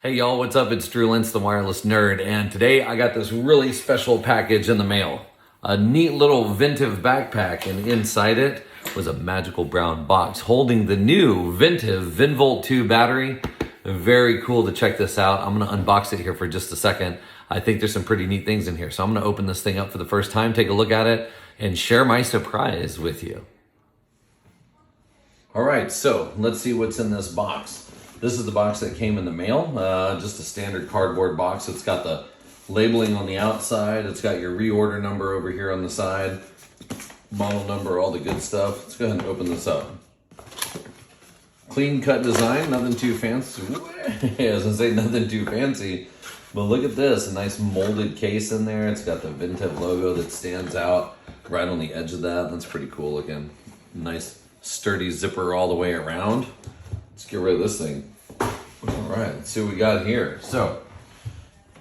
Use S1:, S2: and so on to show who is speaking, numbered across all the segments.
S1: Hey y'all, what's up? It's Drew Lentz, the Wireless Nerd, and today I got this really special package in the mail. A neat little Ventev backpack, and inside it was a magical brown box holding the new Ventev venvolt 2 battery. Very cool to check this out. I'm gonna unbox it here for just a second. I think there's some pretty neat things in here. So I'm gonna open this thing up for the first time, take a look at it, and share my surprise with you. All right, so let's see what's in this box. This is the box that came in the mail, just a standard cardboard box. It's got the labeling on the outside. It's got your reorder number over here on the side, model number, all the good stuff. Let's go ahead and open this up. Clean cut design, nothing too fancy. I was gonna say nothing too fancy, but look at this, a nice molded case in there. It's got the Ventev logo that stands out right on the edge of that. That's pretty cool looking. Nice sturdy zipper all the way around. Let's get rid of this thing. All right, let's see what we got here. So,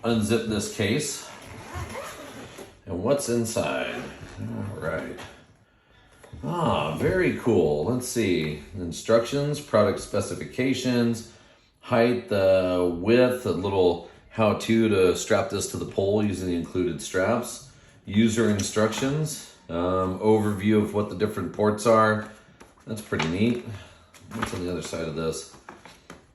S1: unzip this case. And what's inside? All right. Ah, very cool. Let's see. Instructions, product specifications, height, width, a little how-to to strap this to the pole using the included straps, user instructions, overview of what the different ports are. That's pretty neat. What's on the other side of this?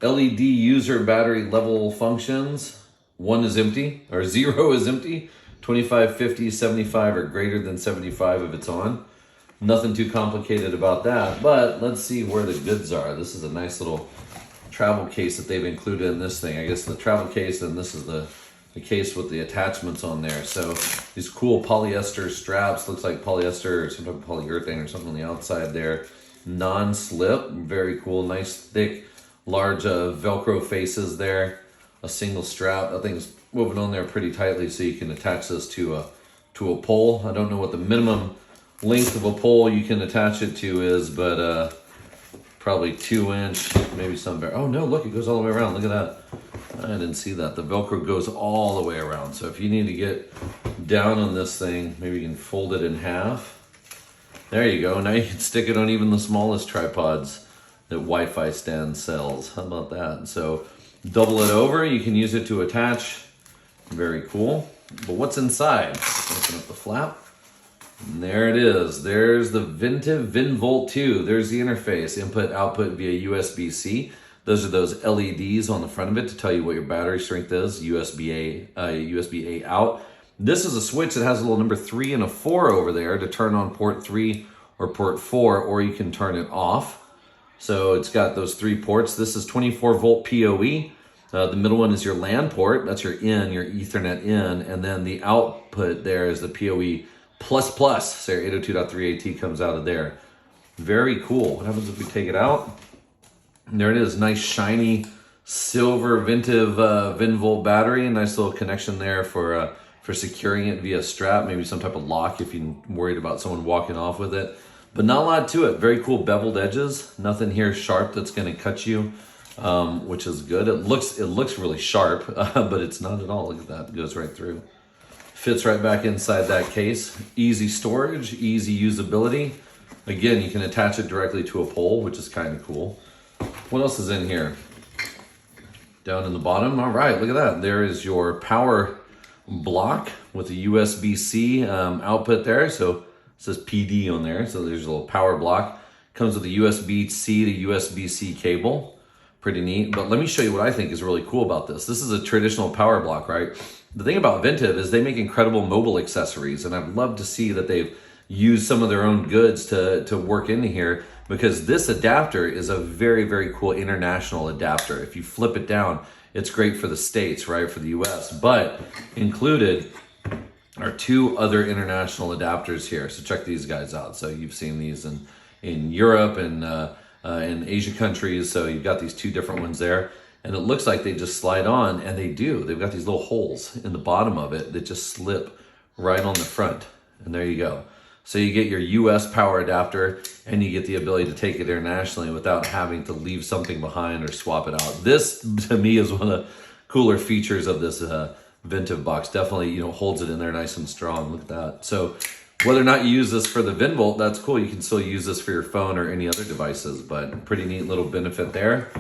S1: LED user battery level functions. 1 is empty, or 0 is empty. 25, 50, 75, or greater than 75 if it's on. Nothing too complicated about that, but let's see where the goods are. This is a nice little travel case that they've included in this thing. I guess the travel case, and this is the case with the attachments on there. So these cool polyester straps, looks like polyester or some type of polyurethane or something on the outside there. Non-slip, very cool, nice thick large velcro faces there, a single strap. That thing's woven on there pretty tightly so you can attach this to a pole. I don't know what the minimum length of a pole you can attach it to is, but probably 2-inch, maybe some better. Oh no, look, it goes all the way around. Look at that. I didn't see that. The velcro goes all the way around, so if you need to get down on this thing, maybe you can fold it in half. There you go. Now you can stick it on even the smallest tripods that Wi-Fi stand sells. How about that? So double it over. You can use it to attach. Very cool. But what's inside? Open up the flap. And there it is. There's the Ventev venvolt 2. There's the interface. Input, output via USB-C. Those are those LEDs on the front of it to tell you what your battery strength is. USB-A out. This is a switch that has a little number 3 and a 4 over there to turn on port 3 or port 4, or you can turn it off. So it's got those 3 ports. This is 24 volt PoE. The middle one is your LAN port. That's your in, your Ethernet in. And then the output there is the PoE++. So your 802.3 AT comes out of there. Very cool. What happens if we take it out? And there it is. Nice shiny silver Ventev venvolt battery. Nice little connection there for securing it via strap, maybe some type of lock if you're worried about someone walking off with it. But not a lot to it. Very cool beveled edges. Nothing here sharp that's going to cut you, which is good. It looks really sharp, but it's not at all. Look at that. It goes right through. Fits right back inside that case. Easy storage, easy usability. Again, you can attach it directly to a pole, which is kind of cool. What else is in here? Down in the bottom. All right, look at that. There is your power block with a USB-C output there. So it says PD on there. So there's a little power block. Comes with a USB-C to USB-C cable. Pretty neat. But let me show you what I think is really cool about this. This is a traditional power block, right? The thing about Ventev is they make incredible mobile accessories, and I'd love to see that they've used some of their own goods to work into here, because this adapter is a very, very cool international adapter. If you flip it down, it's great for the States, right, for the US, but included are 2 other international adapters here. So check these guys out. So you've seen these in Europe and in Asia countries. So you've got these 2 different ones there. And it looks like they just slide on, and they do. They've got these little holes in the bottom of it that just slip right on the front. And there you go. So you get your US power adapter, and you get the ability to take it internationally without having to leave something behind or swap it out. This, to me, is one of the cooler features of this Ventev box. Definitely, holds it in there nice and strong. Look at that. So whether or not you use this for the venvolt, that's cool. You can still use this for your phone or any other devices, but pretty neat little benefit there.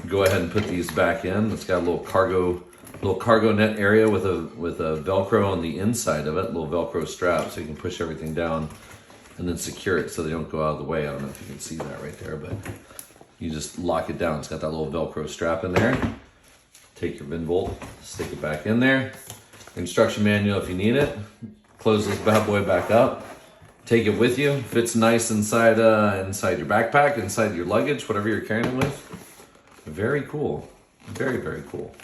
S1: go ahead and put these back in. It's got a little cargo net area with a Velcro on the inside of it, a little Velcro strap, so you can push everything down and then secure it so they don't go out of the way. I don't know if you can see that right there, but you just lock it down. It's got that little Velcro strap in there. Take your Venvolt, stick it back in there. Instruction manual if you need it. Close this bad boy back up. Take it with you. Fits nice inside your backpack, inside your luggage, whatever you're carrying it with. Very cool. Very, very cool.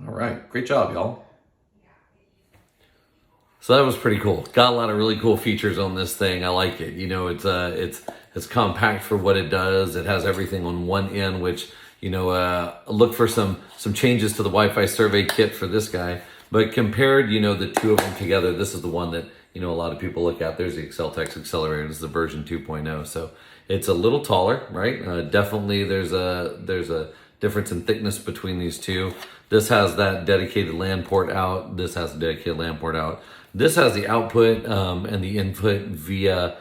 S1: All right. Great job, y'all. So that was pretty cool. Got a lot of really cool features on this thing. I like it. You know, it's compact for what it does. It has everything on one end, which, you know, look for some changes to the Wi-Fi survey kit for this guy. But compared, you know, the two of them together, this is the one that, you know, a lot of people look at. There's the Exceltex accelerator. This is the version 2.0. So it's a little taller, right? Definitely there's a difference in thickness between these two. This has that dedicated LAN port out. This has a dedicated LAN port out. This has the output and the input via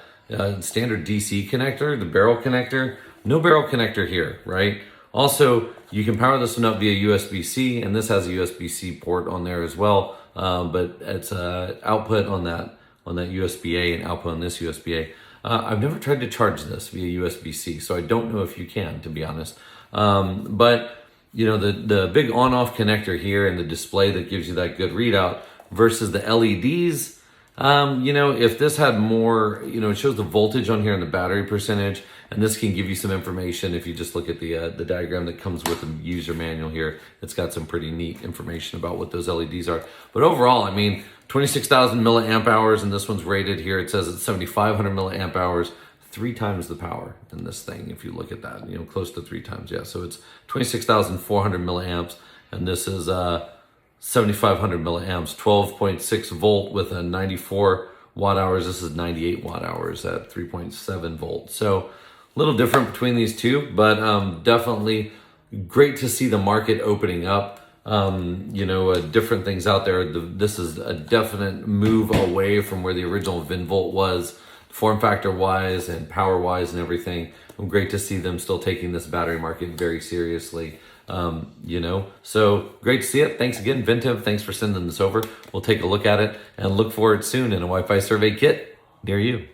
S1: standard DC connector, the barrel connector. No barrel connector here, right? Also, you can power this one up via USB-C, and this has a USB-C port on there as well. But it's output on that USB-A and output on this USB-A. I've never tried to charge this via USB-C, so I don't know if you can, to be honest. But you know, the big on-off connector here and the display that gives you that good readout versus the LEDs. You know, if this had more, you know, it shows the voltage on here and the battery percentage, and this can give you some information if you just look at the diagram that comes with the user manual here. It's got some pretty neat information about what those LEDs are. But overall, I mean, 26,000 milliamp hours, and this one's rated here. It says it's 7,500 milliamp hours, 3 times the power in this thing. If you look at that, you know, close to 3 times. Yeah, so it's 26,400 milliamps, and this is 7,500 milliamps, 12.6 volt with a 94 watt hours. This is 98 watt hours at 3.7 volts. So a little different between these two, but definitely great to see the market opening up. You know, different things out there. This is a definite move away from where the original Venvolt was, form factor wise and power wise and everything. Great to see them still taking this battery market very seriously. You know, so great to see it. Thanks again, Ventev. Thanks for sending this over. We'll take a look at it and look for it soon in a Wi-Fi survey kit near you.